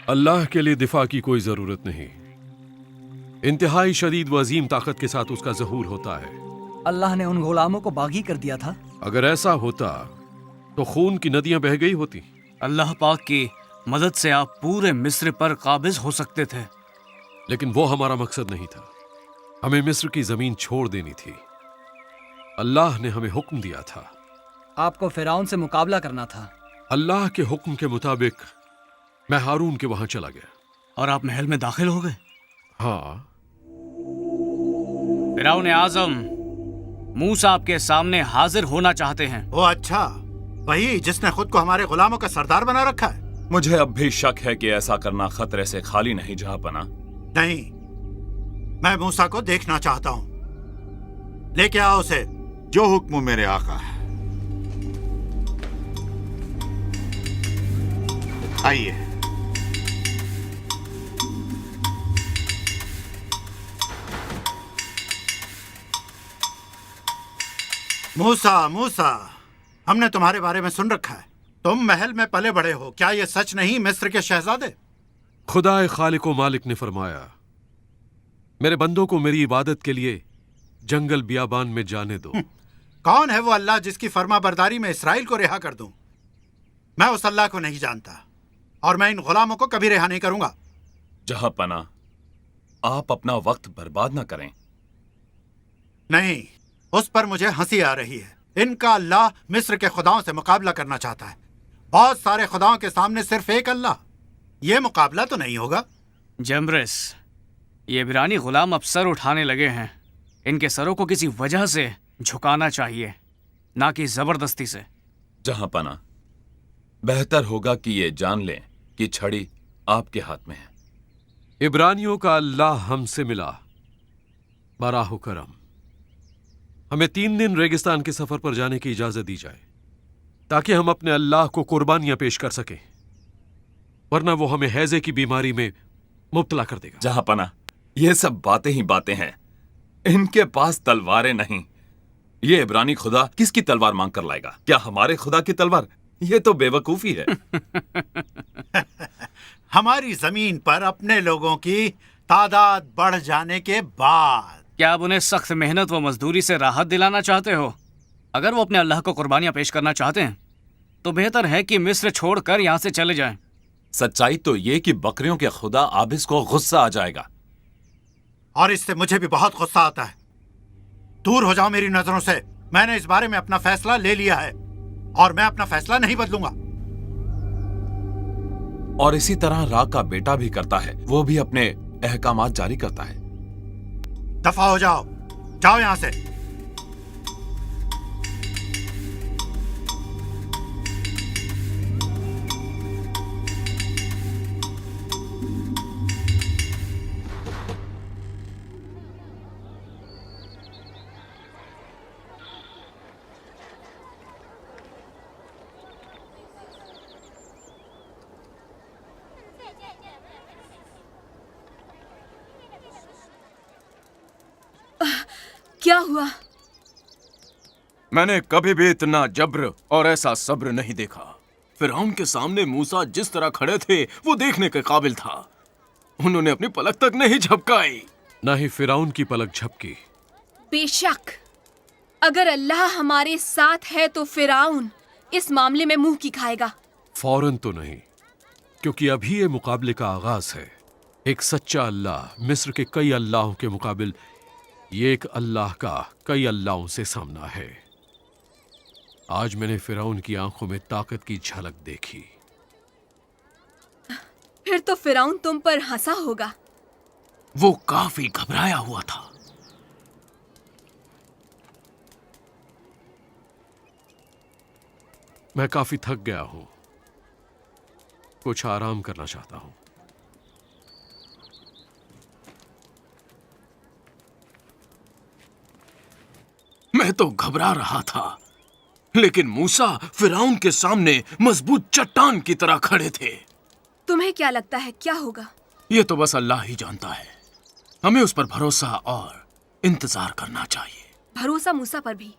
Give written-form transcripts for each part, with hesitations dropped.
अल्लाह के लिए दिफा की कोई जरूरत नहीं। इंतहाई शदीद व अजीम ताकत के साथ उसका ज़हूर होता है। अल्लाह ने उन गुलामों को बागी कर दिया था। अगर ऐसा होता तो खून की नदियां बह गई होती। अल्लाह पाक की मदद से आप पूरे मिस्र पर काबिज हो सकते थे। लेकिन वो हमारा मकसद नहीं था। हमें मिस्र की जमीन छोड़ देनी थी। अल्लाह ने हमें हुक्म दिया था। आपको फिरौन से मुकाबला करना था। अल्लाह के हुक्म के मुताबिक मैं हारून के वहां चला गया। और आप महल में दाखिल हो गए? हाँ। फिरौन आजम मूसा आपके सामने हाजिर होना चाहते हैं। ओ अच्छा, वही जिसने खुद को हमारे गुलामों का सरदार बना रखा है। मुझे अब भी शक है कि ऐसा करना खतरे से खाली नहीं जहांपना। नहीं, मैं मूसा को देखना चाहता हूँ। लेके आओ उसे। जो हुक्म मेरे आका है। आइए। मूसा, मूसा, हमने तुम्हारे बारे में सुन रखा है। तुम महल में पले बड़े हो। क्या ये सच नहीं, मिस्र के शहजादे? खुदाए खालिक व मालिक ने फरमाया, मेरे बंदों को मेरी इबादत के लिए जंगल बियाबान में जाने दो। कौन है वो अल्लाह जिसकी फर्मा बरदारी में इसराइल को रिहा कर दूं? मैं उस अल्लाह को नहीं जानता और मैं इन गुलामों को कभी रिहा नहीं करूंगा। जहांपना, आप अपना वक्त बर्बाद ना करें। नहीं, उस पर मुझे हंसी आ रही है। इनका अल्लाह मिस्र के खुदाओं से मुकाबला करना चाहता है। बहुत सारे खुदाओं के सामने सिर्फ एक अल्लाह। ये मुकाबला तो नहीं होगा। जम्ब्रेस, ये इब्रानी गुलाम अब सर उठाने लगे हैं। इनके सरों को किसी वजह से झुकाना चाहिए, ना कि जबरदस्ती से। जहांपना, बेहतर होगा कि ये जान लें कि छड़ी आपके हाथ में है। इब्रानियों का अल्लाह हमसे मिला, बराह करम। हमें 3 दिन रेगिस्तान के सफर पर जाने की इजाजत दी जाए ताकि हम अपने अल्लाह को कुर्बानियां पेश कर सकें, वरना वो हमें हैजे की बीमारी में मुब्तला कर देगा। जहांपना, ये सब बातें ही बातें हैं। इनके पास तलवारें नहीं। ये इब्रानी खुदा किसकी तलवार मांग कर लाएगा? क्या हमारे खुदा की तलवार? ये तो बेवकूफी है। हमारी जमीन पर अपने लोगों की तादाद बढ़ जाने के बाद क्या आप उन्हें सख्त मेहनत व मजदूरी से राहत दिलाना चाहते हो? अगर वो अपने अल्लाह को कुर्बानियां पेश करना चाहते हैं तो बेहतर है कि मिस्र छोड़कर यहां से चले जाएं। सच्चाई तो ये कि बकरियों के खुदा आबिस को गुस्सा आ जाएगा। और इससे मुझे भी बहुत गुस्सा आता है। दूर हो जाओ मेरी नजरों से। मैंने इस बारे में अपना फैसला ले लिया है और मैं अपना फैसला नहीं बदलूंगा। और इसी तरह रा का बेटा भी करता है। वो भी अपने अहकामात जारी करता है। दफा हो जाओ, जाओ यहां से। क्या हुआ? मैंने कभी भी इतना जब्र और ऐसा सब्र नहीं देखा। फिरौन के सामने मूसा जिस तरह खड़े थे वो देखने के काबिल था। उन्होंने अपनी पलक तक नहीं झपकाई। ना ही फिरौन की पलक झपकी। बेशक अगर अल्लाह हमारे साथ है तो फिरौन इस मामले में मुंह की खाएगा। फौरन तो नहीं, क्योंकि अभी ये मुकाबले का आगाज है। एक सच्चा अल्लाह मिस्र के कई अल्लाहों के मुकाबिल ये एक अल्लाह का कई अल्लाहों से सामना है। आज मैंने फिरौन की आंखों में ताकत की झलक देखी। फिर तो फिरौन तुम पर हंसा होगा। वो काफी घबराया हुआ था। मैं काफी थक गया हूं, कुछ आराम करना चाहता हूं। मैं तो घबरा रहा था, लेकिन मूसा फिरौन के सामने मजबूत चट्टान की तरह खड़े थे। तुम्हें क्या लगता है क्या होगा? ये तो बस अल्लाह ही जानता है। हमें उस पर भरोसा और इंतजार करना चाहिए। भरोसा मूसा पर भी।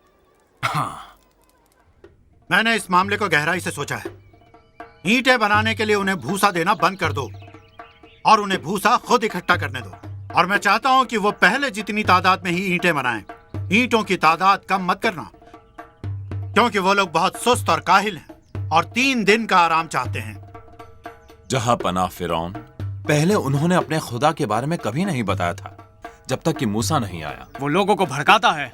हाँ, मैंने इस मामले को गहराई से सोचा है। ईंटें बनाने के लिए उन्हें भूसा देना बंद कर दो और उन्हें भूसा खुद इकट्ठा करने दो। और मैं चाहता हूं कि वो पहले जितनी तादाद में ही ईंटें बनाएं। ईंटों की तादाद कम मत करना, क्योंकि वो लोग बहुत सुस्त और काहिल हैं और 3 दिन का आराम चाहते हैं। जहां पनाह फिरौन, पहले उन्होंने अपने खुदा के बारे में कभी नहीं बताया था जब तक कि मूसा नहीं आया। वो लोगों को भड़काता है।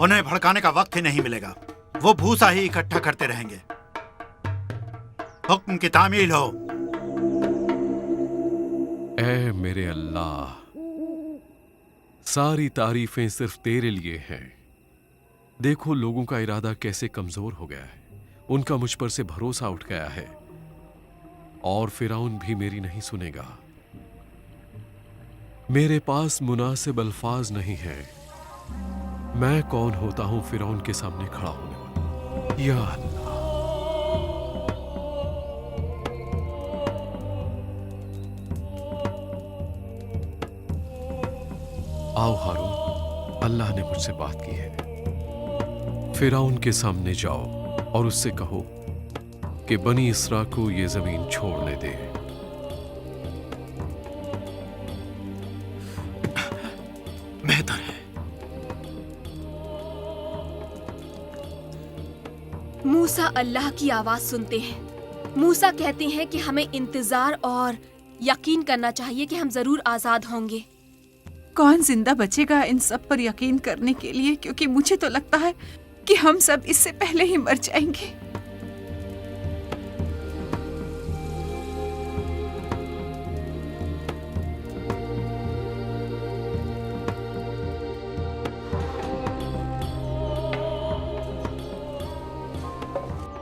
उन्हें भड़काने का वक्त ही नहीं मिलेगा। वो भूसा ही इकट्ठा करते रहेंगे। हुक्म की तामील हो। ऐ मेरे अल्लाह, सारी तारीफें सिर्फ तेरे लिए हैं। देखो लोगों का इरादा कैसे कमजोर हो गया है, उनका मुझ पर से भरोसा उठ गया है, और फिरौन भी मेरी नहीं सुनेगा। मेरे पास मुनासिब अल्फाज नहीं है। मैं कौन होता हूं फिरौन के सामने खड़ा होने वाला? या अल्लाह, आओ हारून, अल्लाह ने मुझसे बात की है। फिरौन के सामने जाओ और उससे कहो कि बनी इसरा को ये जमीन छोड़ने दे। बेहतर है। मूसा अल्लाह की आवाज सुनते हैं। मूसा कहते हैं कि हमें इंतजार और यकीन करना चाहिए कि हम जरूर आजाद होंगे। कौन जिंदा बचेगा इन सब पर यकीन करने के लिए, क्योंकि मुझे तो लगता है कि हम सब इससे पहले ही मर जाएंगे।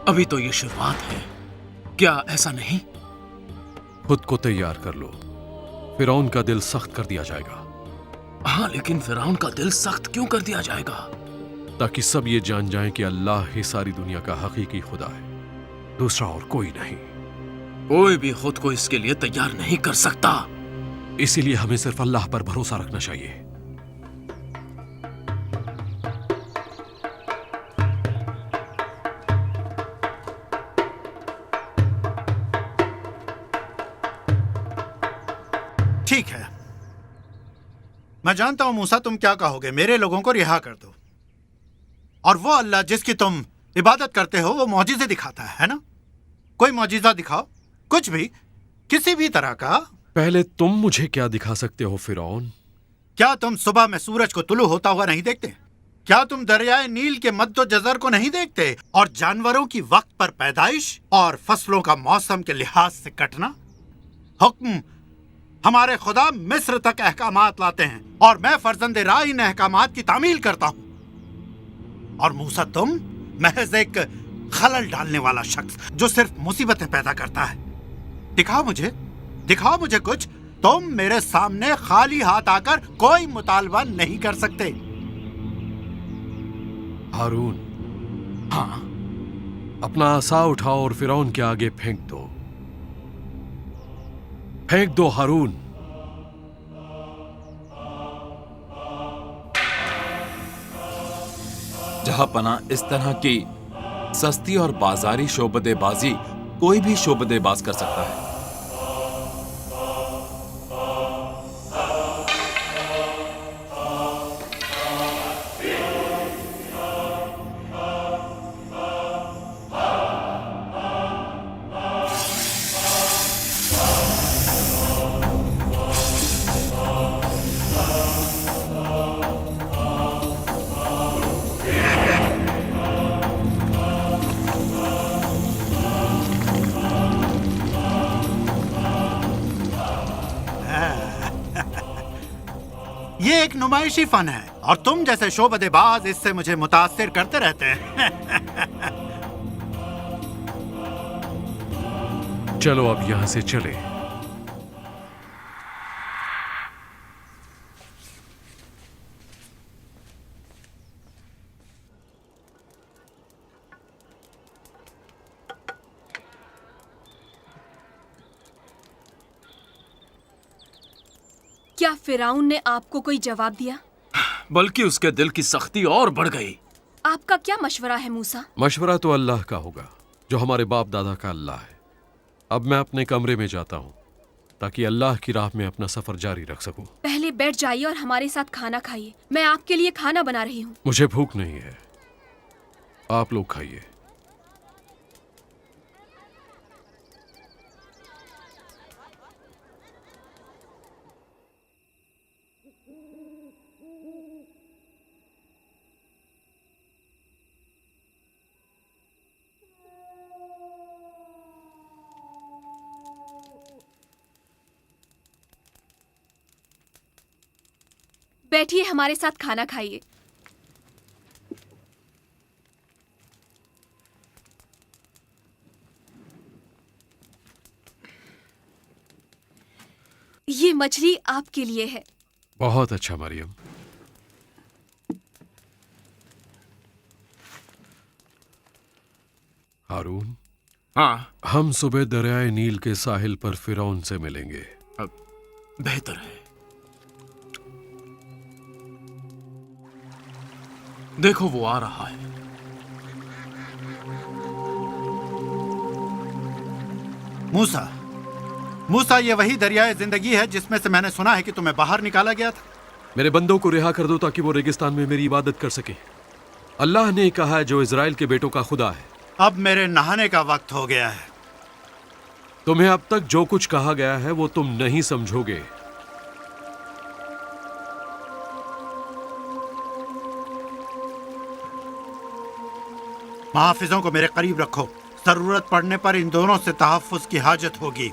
अभी तो ये शुरुआत है, क्या ऐसा नहीं? खुद को तैयार कर लो, फिरौन का दिल सख्त कर दिया जाएगा। हाँ, लेकिन फिरौन का दिल सख्त क्यों कर दिया जाएगा? ताकि सब ये जान जाएं कि अल्लाह ही सारी दुनिया का हकीकी खुदा है, दूसरा और कोई नहीं। कोई भी खुद को इसके लिए तैयार नहीं कर सकता। इसीलिए हमें सिर्फ अल्लाह पर भरोसा रखना चाहिए। ठीक है, मैं जानता हूं मूसा तुम क्या कहोगे। मेरे लोगों को रिहा कर दो, और वो अल्लाह जिसकी तुम इबादत करते हो वो मौजिज़े दिखाता है ना? कोई मौजिज़ा दिखाओ, कुछ भी, किसी भी तरह का। पहले तुम मुझे क्या दिखा सकते हो फिरौन? क्या तुम सुबह में सूरज को तुलू होता हुआ नहीं देखते? क्या तुम दरियाए नील के मद्दो जज़र को नहीं देखते? और जानवरों की वक्त पर पैदाइश और फसलों का मौसम के लिहाज से कटना? हुक्म हमारे खुदा मिस्र तक अहकामात लाते हैं, और मैं फर्जंदे राह इन अहकामात की तामील करता हूं। और मूसा तुम महज एक खलल डालने वाला शख्स जो सिर्फ मुसीबतें पैदा करता है। दिखाओ मुझे कुछ। तुम मेरे सामने खाली हाथ आकर कोई मुतालबा नहीं कर सकते। हारून, हाँ, अपना आसा उठाओ और फिरौन के आगे फेंक दो। फेंक दो हारून। जहां पना इस तरह की सस्ती और बाजारी शोबदेबाजी कोई भी शोबदेबाज कर सकता है। ये एक नुमाइशी फन है, और तुम जैसे शोबदेबाज इससे मुझे मुतासिर करते रहते हैं। चलो अब यहां से चले। क्या फिरौन ने आपको कोई जवाब दिया? बल्कि उसके दिल की सख्ती और बढ़ गई। आपका क्या मशवरा है मूसा? मशवरा तो अल्लाह का होगा। जो हमारे बाप दादा का अल्लाह है। अब मैं अपने कमरे में जाता हूँ ताकि अल्लाह की राह में अपना सफर जारी रख सकूं। पहले बैठ जाइए और हमारे साथ खाना खाइए। मैं आपके लिए खाना बना रही हूँ। मुझे भूख नहीं है, आप लोग खाइए। बैठिए, हमारे साथ खाना खाइए। ये मछली आपके लिए है। बहुत अच्छा मरियम। हारून, हाँ, हम सुबह दरियाए नील के साहिल पर फिरौन से मिलेंगे। बेहतर है। देखो वो आ रहा है। मूसा, मूसा, ये वही दरियाए जिंदगी है जिसमें से मैंने सुना है कि तुम्हें बाहर निकाला गया था। मेरे बंदों को रिहा कर दो ताकि वो रेगिस्तान में मेरी इबादत कर सके। अल्लाह ने कहा है जो इजराइल के बेटों का खुदा है। अब मेरे नहाने का वक्त हो गया है। तुम्हें अब तक जो कुछ कहा गया है वो तुम नहीं समझोगे। मुहाफिजों को मेरे करीब रखो। जरूरत पड़ने पर इन दोनों से तहफ्फुज की हाजत होगी।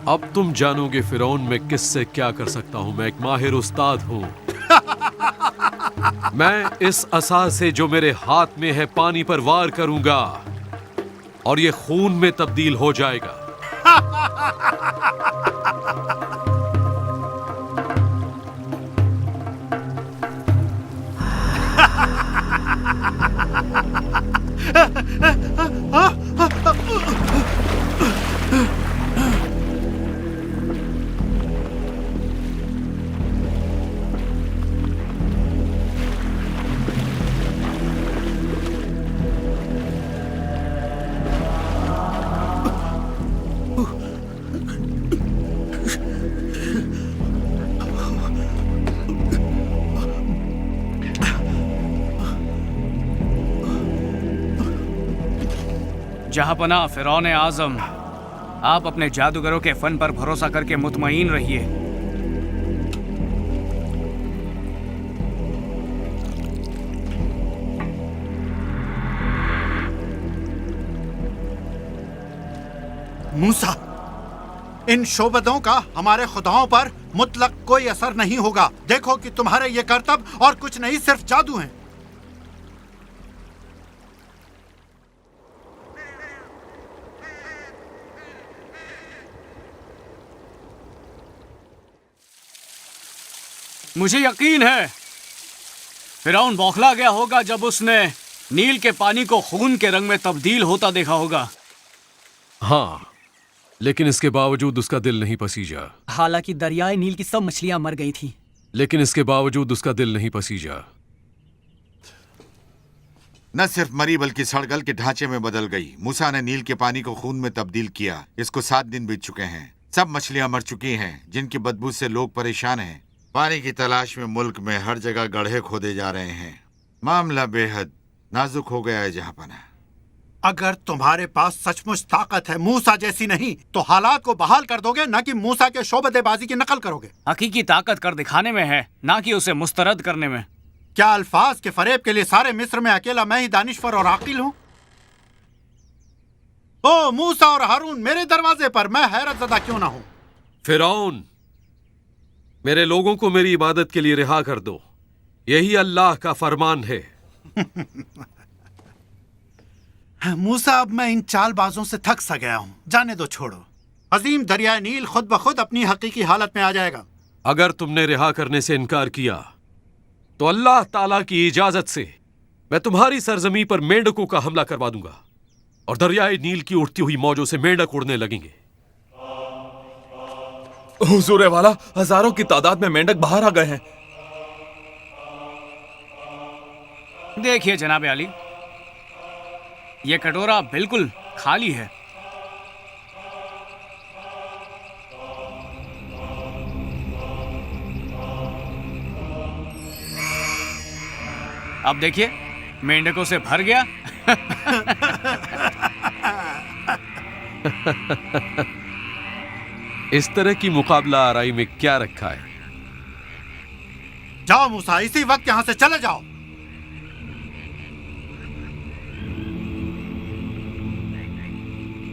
अब तुम जानोगे फिरौन मैं किससे क्या कर सकता हूं। मैं एक माहिर उस्ताद हूं। मैं इस असा से जो मेरे हाथ में है पानी पर वार करूंगा और ये खून में तब्दील हो जाएगा। जहांपना फिरौन आजम, आप अपने जादूगरों के फन पर भरोसा करके मुतमईन रहिए। मूसा, इन शोबदों का हमारे खुदाओं पर मुतलक कोई असर नहीं होगा। देखो कि तुम्हारे ये करतब और कुछ नहीं, सिर्फ जादू हैं। मुझे यकीन है फिरौन बौखला गया होगा जब उसने नील के पानी को खून के रंग में तब्दील होता देखा होगा। हाँ, लेकिन इसके बावजूद उसका दिल नहीं पसीजा। हालांकि दरियाए नील की सब मछलियां मर गई थीं। लेकिन इसके बावजूद उसका दिल नहीं पसीजा। न सिर्फ मरी बल्कि सड़गल के ढांचे में बदल गई। मूसा ने नील के पानी को खून में तब्दील किया। इसको 7 दिन बीत चुके हैं। सब मछलियां मर चुकी हैं जिनकी बदबू से लोग परेशान हैं। पानी की तलाश में मुल्क में हर जगह गड्ढे खोदे जा रहे हैं। मामला बेहद नाजुक हो गया है जहांपना। अगर तुम्हारे पास सचमुच ताकत है मूसा जैसी नहीं, तो हालात को बहाल कर दोगे, न कि मूसा के शोबदेबाजी की नकल करोगे। हकीकी ताकत कर दिखाने में है, ना कि उसे मुस्तरद करने में। क्या अल्फाज के फरेब के लिए सारे मिस्र में अकेला मैं ही दानिश्वर और आकिल हूँ? ओ मूसा और हारून, मेरे दरवाजे पर, मैं हैरत ज़दा क्यों ना हूं। फिरौन, मेरे लोगों को मेरी इबादत के लिए रिहा कर दो। यही अल्लाह का फरमान है। मूसा, अब मैं इन चालबाजों से थक सा गया हूं। जाने दो, छोड़ो। अजीम दरिया नील खुद ब खुद अपनी हकीकी हालत में आ जाएगा। अगर तुमने रिहा करने से इनकार किया तो अल्लाह ताला की इजाजत से मैं तुम्हारी सरजमी पर मेंढकों का हमला करवा दूंगा और दरियाए नील की उठती हुई मौजों से मेंढक उड़ने लगेंगे। हुजूर वाला, हजारों की तादाद में मेंढक बाहर आ गए हैं। देखिए जनाब अली, ये कटोरा बिल्कुल खाली है। अब देखिए, मेंढकों से भर गया। इस तरह की मुकाबला आराई में क्या रखा है? जाओ मूसा, इसी वक्त यहां से चले जाओ।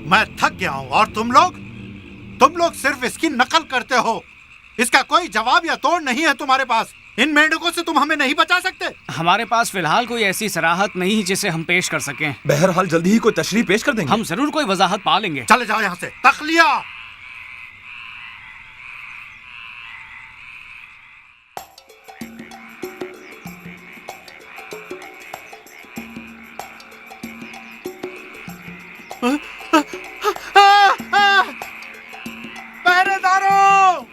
मैं थक गया हूं और तुम लोग सिर्फ इसकी नकल करते हो। इसका कोई जवाब या तोड़ नहीं है तुम्हारे पास। इन मेंढकों से तुम हमें नहीं बचा सकते। हमारे पास फिलहाल कोई ऐसी सराहत नहीं जिसे हम पेश कर सकें। बहरहाल जल्दी ही कोई तशरीह पेश कर देंगे। हम जरूर कोई वजाहत पा लेंगे। चले जाओ यहां से। तखलिया। पहरेदारों!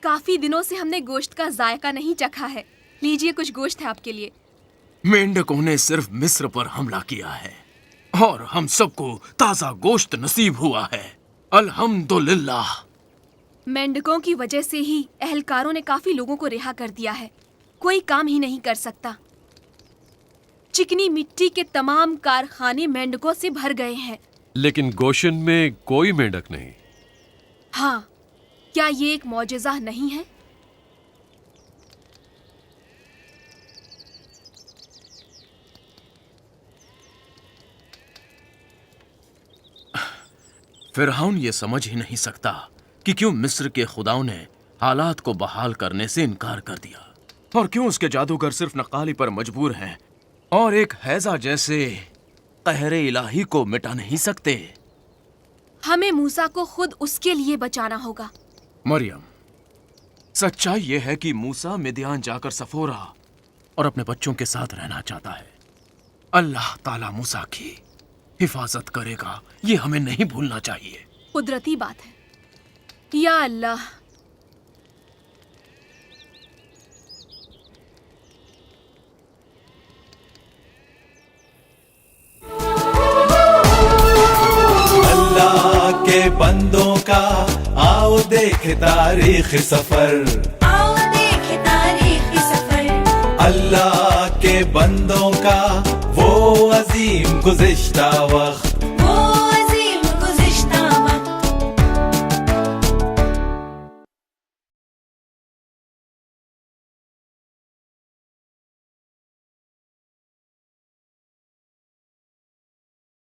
काफी दिनों से हमने गोश्त का जायका नहीं चखा है। लीजिए, कुछ गोश्त है आपके लिए। मेंढकों ने सिर्फ मिस्र पर हमला किया है और हम सबको ताजा गोश्त नसीब हुआ है। अल्हम्दुलिल्लाह। मेंढकों की वजह से ही अहलकारों ने काफी लोगों को रिहा कर दिया है। कोई काम ही नहीं कर सकता। चिकनी मिट्टी के तमाम कारखाने मेंढकों से भर गए हैं। लेकिन गोशन में कोई मेंढक नहीं। हाँ, क्या ये एक मौजज़ा नहीं है? फिरौन ये समझ ही नहीं सकता कि क्यों मिस्र के खुदाओं ने हालात को बहाल करने से इनकार कर दिया और क्यों उसके जादूगर सिर्फ नकाली पर मजबूर हैं और एक हैजा जैसे कहरे इलाही को मिटा नहीं सकते। हमें मूसा को खुद उसके लिए बचाना होगा। मरियम, सच्चाई यह है कि मूसा मिदियान जाकर सफोरा और अपने बच्चों के साथ रहना चाहता है। अल्लाह ताला मूसा की हिफाजत करेगा, ये हमें नहीं भूलना चाहिए। कुदरती बात है। या अल्लाह, अल्लाह के बंदों का आओ देखे तारीख सफर, आओ देखे तारीख सफर। अल्लाह के बंदों का वो अजीम गुज़िश्ता वक्त।